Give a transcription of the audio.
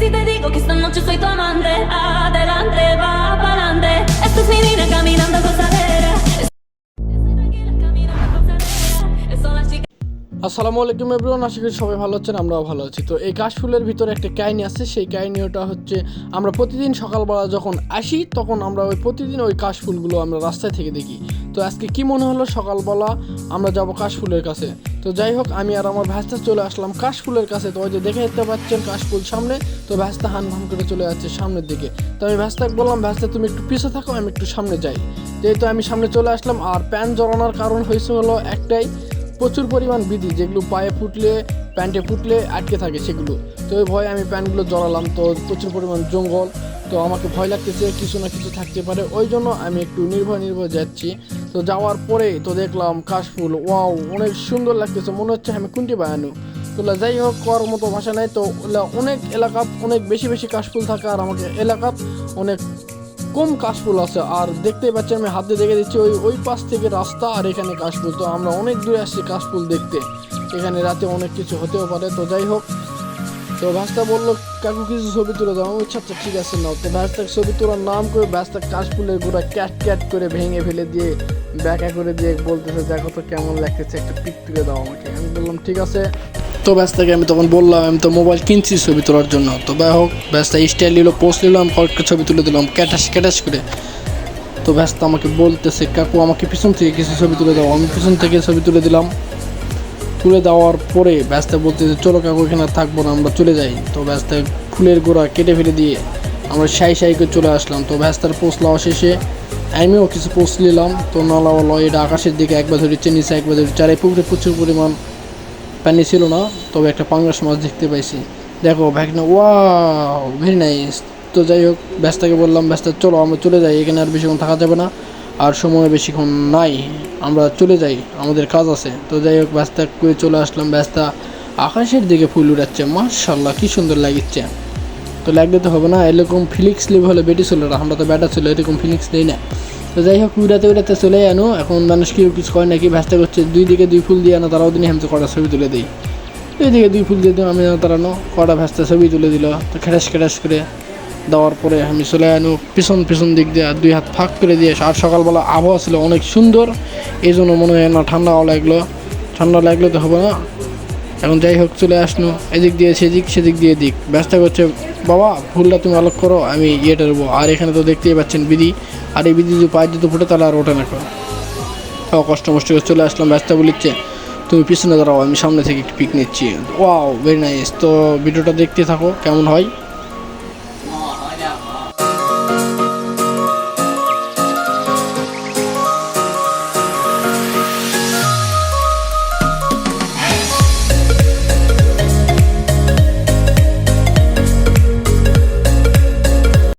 si te digo que esta noche soy tu amante? Adelante, va pa'lante. Esta es mi niña caminando gozadera. Tranquila caminando gozadera. Son las chicas. আসসালামু আলাইকুম everyone, আশা করি সবাই ভালো আছেন, আমরাও ভালো আছি। তো এই কাশফুলের ভিতরে একটা কাহিনী আছে, সেই কাহিনীটা হচ্ছে আমরা প্রতিদিন সকালবেলা যখন আসি তখন আমরা প্রতিদিন ওই কাশফুলগুলো আমরা রাস্তায় থেকে দেখি। তো আজকে কি মনে হলো সকালবেলা আমরা যাব কাশফুলের কাছে। তো যাই হোক, আমি আর আমার ভাস্তা চলে আসলাম কাশফুলের কাছে। তো ওই যে দেখে যেতে পাচ্ছেন কাশফুল সামনে, তো ভাস্তা হান ভান করে চলে যাচ্ছে সামনের দিকে। তো আমি ভাস্তাকে বললাম, ভাস্তা তুমি একটু পিছিয়ে থাকো, আমি একটু সামনে যাই। যেহেতু আমি সামনে চলে আসলাম, আর প্যান্ট জড়ানোর কারণ হয়েছে হলো একটাই, প্রচুর পরিমাণ বিধি যেগুলো পায়ে ফুটলে প্যান্টে ফুটলে আটকে থাকে সেগুলো। তো ওই ভয়ে আমি প্যান্টগুলো জড়ালাম। তো প্রচুর পরিমাণ জঙ্গল, তো আমাকে ভয় লাগতেছে কিছু না কিছু থাকতে পারে, ওই জন্য আমি একটু নির্ভয় যাচ্ছি। তো যাওয়ার পরে তো দেখলাম কাশফুল, ওয়াও অনেক সুন্দর লাগতেছে, মনে হচ্ছে আমি কোনটি বানানো। তো যাই হোক, করার মতো ভাষা নাই। তো অনেক এলাকাত অনেক বেশি বেশি কাশফুল থাকে, আর আমাকে এলাকাত অনেক কম কাশফুল আছে। আর দেখতেই পাচ্ছেন আমি হাতে দেখে দিচ্ছি ওই পাশ থেকে রাস্তা, আর এখানে কাশফুল। তো আমরা অনেক দূরে আসছি কাশফুল দেখতে, এখানে রাতে অনেক কিছু হতেও পারে। তো যাই হোক, তো ভাস্তা বললো কাকু কিছু ছবি তুলে দাও। আচ্ছা আচ্ছা ঠিক আছে নাও। তো ভাস্তার ছবি তোলার নাম করে ভাস্তা কাশফুলের গোড়া ক্যাট ক্যাট করে ভেঙে ফেলে দিয়ে ব্যাকা করে দিয়ে বলতেছে, দেখো তো কেমন লাগতেছে, একটা পিক তুলে দাও আমাকে। আমি বললাম ঠিক আছে। তো ব্যস্তাকে আমি তখন বললাম, আমি তো মোবাইল কিনছি ছবি তোলার জন্য। তো যাই হোক, ব্যস্তা স্টাইল নিল, পোস্ট নিলাম, কয়েকটা ছবি তুলে দিলাম ক্যাটাস ক্যাটাস করে। তো ব্যস্তা আমাকে বলতেছে, কাকু আমাকে পিছন থেকে কিছু ছবি তুলে দাও। আমি পিছন থেকে ছবি তুলে দিলাম। তুলে দেওয়ার পরে ব্যস্তা বলতেছে, চলো কাকু এখানে থাকবো না, আমরা চলে যাই। তো ব্যস্তা ফুলের গোড়া কেটে ফেলে দিয়ে আমরা সাই করে চলে আসলাম। তো ব্যস্তার পোস্ট লওয়া শেষে আমিও কিছু পোস্ট নিলাম। তো নালা এটা আকাশের দিকে একবার ধরেছে, নিচে একবার ধরেছে, আর এই পুকুরে প্রচুর পরিমাণ পানি ছিল না, তবে একটা পাঙ্গাস মাছ দেখতে পাইছি। দেখো ভাগনা, ওয়াও ভেরি নাইস। তো যাই হোক, ব্যস্তাকে বললাম, ব্যস্তা চলো আমরা চলে যাই, এখানে আর বেশিক্ষণ থাকা যাবে না, আর সময় বেশিক্ষণ নাই, আমরা চলে যাই, আমাদের কাজ আছে। তো যাই হোক, ব্যস্তা করে চলে আসলাম। ব্যস্তা আকাশের দিকে ফুল উড়াচ্ছে, মাশাআল্লাহ কি সুন্দর লাগিচ্ছে। তো লাগলে তো হবে না, এরকম ফিলিক্স লিভ হলে বেটি ছিল না, আমরা তো ব্যাটা ছিল, এরকম ফিলিক্স নেই না। তো যাই হোক, উড়াতে চলে আনো। এখন মানুষ কেউ কিছু করে নাকি, ব্যস্ত করছে দুই দিকে দুই ফুল দিয়ে আনো, তারাও দিনে হেমতে কটা ছবি তুলে দিই। দুই দিকে দুই ফুল দিয়ে দিই, আমি তারানো কটা ভ্যাস্তা ছবি তুলে দিল। তো খেটাস করে দেওয়ার পরে আমি চলে আনো পিছন দিক দিয়ে, দুই হাত ফাঁক করে দিয়ে। আর সকালবেলা আবহাওয়া ছিল অনেক সুন্দর, এই জন্য মনে হয় না ঠান্ডাও লাগলো তো হবে না। এখন যাই হোক, চলে আসলো এদিক দিয়ে সেদিক দিয়ে দিক। ব্যস্ত করছে, বাবা ফুলটা তুমি আলোক করো, আমি ইয়েটা দেবো। আর এখানে তো দেখতেই পাচ্ছেন বিধি, আর এই বিধি যদি পায়ে যদি ফুটে তাহলে আর ওঠে না। কষ্ট করে চলে আসলাম। ব্যস্ত বলিচ্ছে, তুমি পিছনে দাঁড়াও, আমি সামনে থেকে একটু পিক নিচ্ছি। Wow very nice. তো ভিডিওটা দেখতে থাকো কেমন হয়।